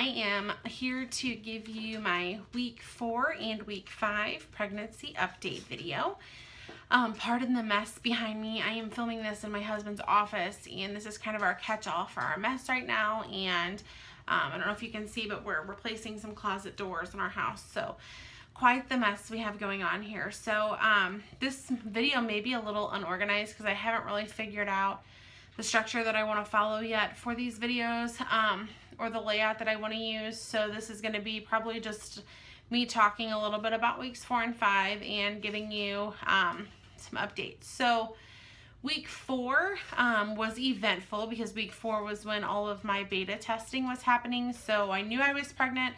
I am here to give you my week 4 and week 5 pregnancy update video. Pardon the mess behind me. I am filming this in my husband's office, and this is kind of our catch-all for our mess right now. And I don't know if you can see, but we're replacing some closet doors in our house, so quite the mess we have going on here. So this video may be a little unorganized because I haven't really figured out the structure that I want to follow yet for these videos, or the layout that I want to use. So this is going to be probably just me talking a little bit about weeks 4 and 5 and giving you some updates. So week 4 was eventful because week 4 was when all of my beta testing was happening. So I knew I was pregnant.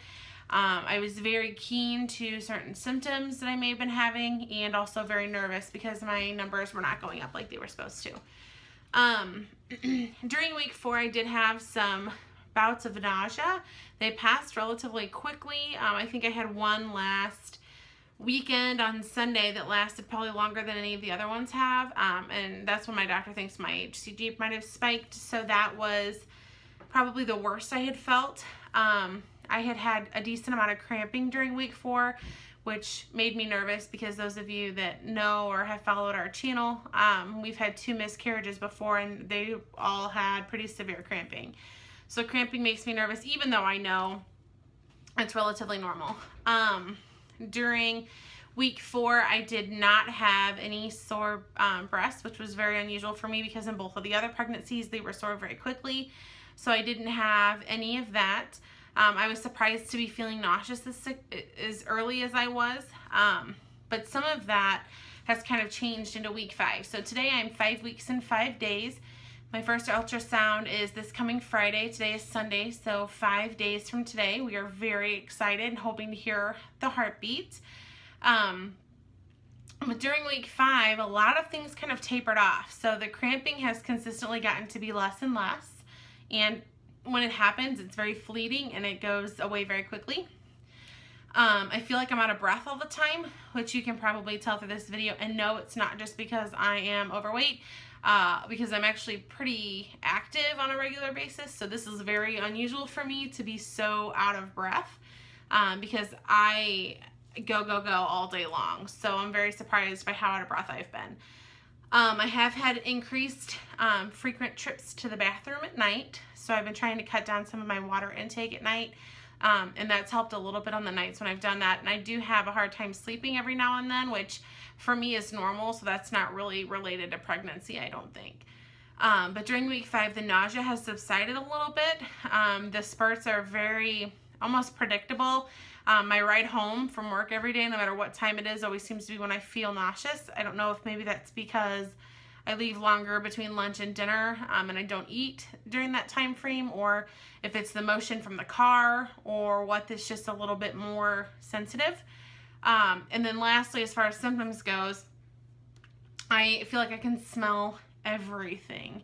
I was very keen to certain symptoms that I may have been having, and also very nervous because my numbers were not going up like they were supposed to. During week 4, I did have some bouts of nausea. They passed relatively quickly. I think I had one last weekend on Sunday that lasted probably longer than any of the other ones have, and that's when my doctor thinks my HCG might have spiked. So that was probably the worst I had felt. I had had a decent amount of cramping during week 4, which made me nervous because those of you that know or have followed our channel, we've had 2 miscarriages before, and they all had pretty severe cramping. So cramping makes me nervous, even though I know it's relatively normal. During week 4, I did not have any sore breasts, which was very unusual for me because in both of the other pregnancies, they were sore very quickly. So I didn't have any of that. I was surprised to be feeling nauseous as early as I was, but some of that has kind of changed into week 5. So today I'm 5 weeks and 5 days. My first ultrasound is this coming Friday. Today is Sunday, so 5 days from today. We are very excited and hoping to hear the heartbeat. But during week 5, a lot of things kind of tapered off. So the cramping has consistently gotten to be less and less, and when it happens, it's very fleeting and it goes away very quickly. I feel like I'm out of breath all the time, which you can probably tell through this video. And no, it's not just because I am overweight, because I'm actually pretty active on a regular basis. So this is very unusual for me to be so out of breath, because I go all day long. So I'm very surprised by how out of breath I've been. I have had increased frequent trips to the bathroom at night, so I've been trying to cut down some of my water intake at night, and that's helped a little bit on the nights when I've done that. And I do have a hard time sleeping every now and then, which for me is normal, so that's not really related to pregnancy, I don't think. But during week 5, the nausea has subsided a little bit. The spurts are very almost predictable. My ride home from work every day, no matter what time it is, always seems to be when I feel nauseous. I don't know if maybe that's because I leave longer between lunch and dinner, and I don't eat during that time frame, or if it's the motion from the car, or what that's just a little bit more sensitive. And then lastly, as far as symptoms goes, I feel like I can smell everything.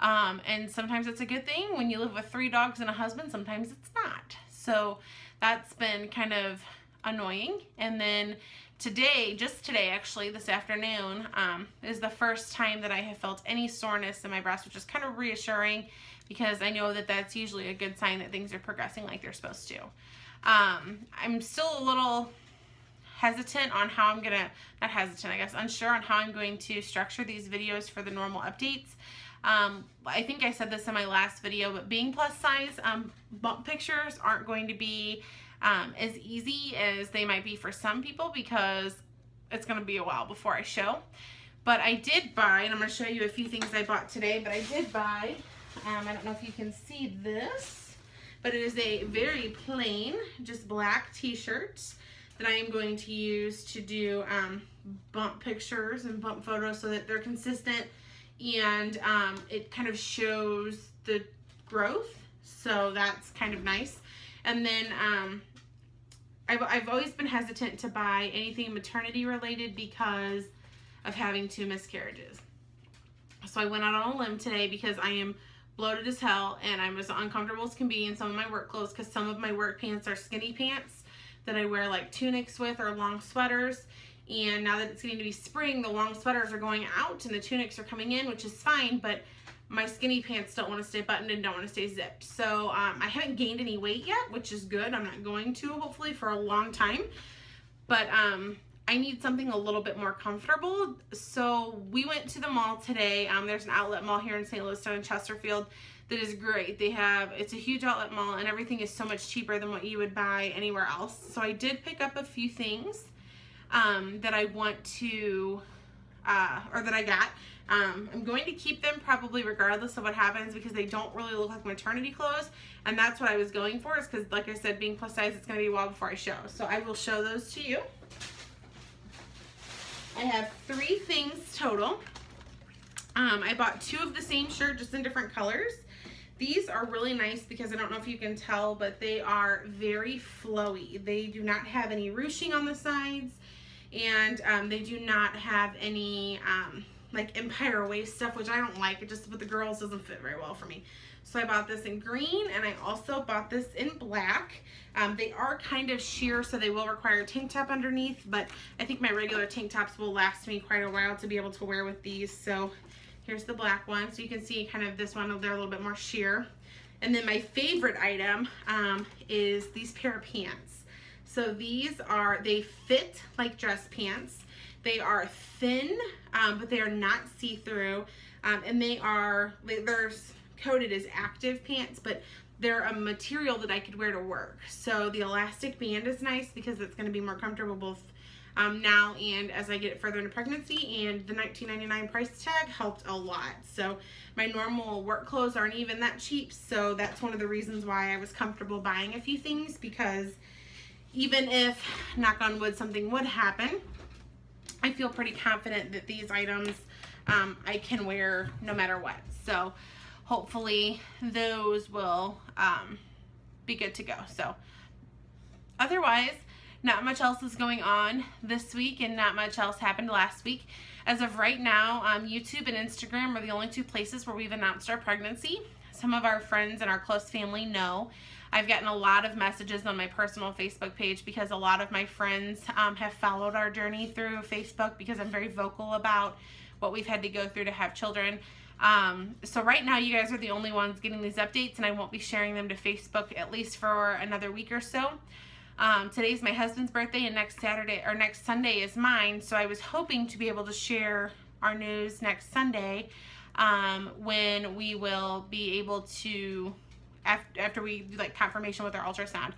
And sometimes it's a good thing. When you live with 3 dogs and a husband, sometimes it's not. So that's been kind of annoying. And then today, just today actually, this afternoon, is the first time that I have felt any soreness in my breast, which is kind of reassuring because I know that that's usually a good sign that things are progressing like they're supposed to. I'm still a little hesitant on how I'm gonna, not hesitant, I guess, unsure on how I'm going to structure these videos for the normal updates. I think I said this in my last video, but being plus size, bump pictures aren't going to be as easy as they might be for some people because it's going to be a while before I show. But I did buy, and I'm going to show you a few things I bought today, but I did buy, I don't know if you can see this, but it is a very plain, just black t-shirt that I am going to use to do bump pictures and bump photos so that they're consistent, and it kind of shows the growth, so that's kind of nice. And then I've always been hesitant to buy anything maternity related because of having 2 miscarriages. So I went out on a limb today because I am bloated as hell and I'm as uncomfortable as can be in some of my work clothes, because some of my work pants are skinny pants that I wear like tunics with or long sweaters. And now that it's getting to be spring, the long sweaters are going out and the tunics are coming in, which is fine, but my skinny pants don't want to stay buttoned and don't want to stay zipped. So I haven't gained any weight yet, which is good. I'm not going to, hopefully, for a long time. But I need something a little bit more comfortable. So we went to the mall today. There's an outlet mall here in St. Louis down in Chesterfield that is great. It's a huge outlet mall and everything is so much cheaper than what you would buy anywhere else. So I did pick up a few things that I want to, or that I got. I'm going to keep them probably regardless of what happens because they don't really look like maternity clothes, and that's what I was going for, is because, like I said, being plus size, it's going to be a while before I show. So I will show those to you. I have 3 things total. I bought 2 of the same shirt, just in different colors. These are really nice because I don't know if you can tell, but they are very flowy. They do not have any ruching on the sides, and they do not have any like empire waist stuff, which I don't like. It just, with the girls, doesn't fit very well for me. So I bought this in green, and I also bought this in black. They are kind of sheer, so they will require a tank top underneath, but I think my regular tank tops will last me quite a while to be able to wear with these. So here's the black one. So you can see kind of this one, they're a little bit more sheer. And then my favorite item is these pair of pants. So these they fit like dress pants. They are thin, but they are not see-through, and they're coded as active pants, but they're a material that I could wear to work. So the elastic band is nice because it's going to be more comfortable both now and as I get further into pregnancy, and the $19.99 price tag helped a lot. So my normal work clothes aren't even that cheap, so that's one of the reasons why I was comfortable buying a few things, because even if, knock on wood, something would happen, I feel pretty confident that these items I can wear no matter what. So hopefully those will be good to go. So otherwise, not much else is going on this week, and not much else happened last week. As of right now, YouTube and Instagram are the only 2 places where we've announced our pregnancy. Some of our friends and our close family know. I've gotten a lot of messages on my personal Facebook page because a lot of my friends have followed our journey through Facebook, because I'm very vocal about what we've had to go through to have children. So right now you guys are the only ones getting these updates, and I won't be sharing them to Facebook at least for another week or so. Today's my husband's birthday, and next Sunday is mine, so I was hoping to be able to share our news next Sunday when we will be able to, after we do like confirmation with our ultrasound.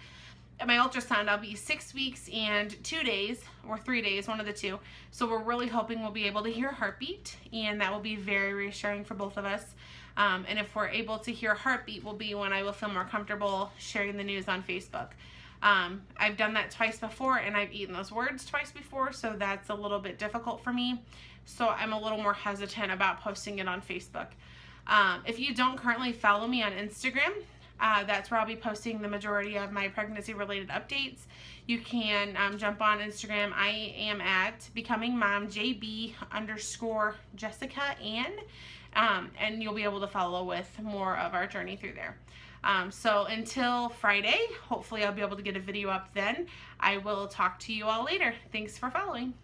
At my ultrasound, I'll be 6 weeks and 2 days, or 3 days, one of the 2. So we're really hoping we'll be able to hear a heartbeat, and that will be very reassuring for both of us. And if we're able to hear a heartbeat, will be when I will feel more comfortable sharing the news on Facebook. I've done that twice before, and I've eaten those words twice before, so that's a little bit difficult for me. So I'm a little more hesitant about posting it on Facebook. If you don't currently follow me on Instagram, that's where I'll be posting the majority of my pregnancy related updates. You can jump on Instagram. I am at becomingmomjb_Jessica and you'll be able to follow with more of our journey through there. So until Friday, hopefully I'll be able to get a video up then. I will talk to you all later. Thanks for following.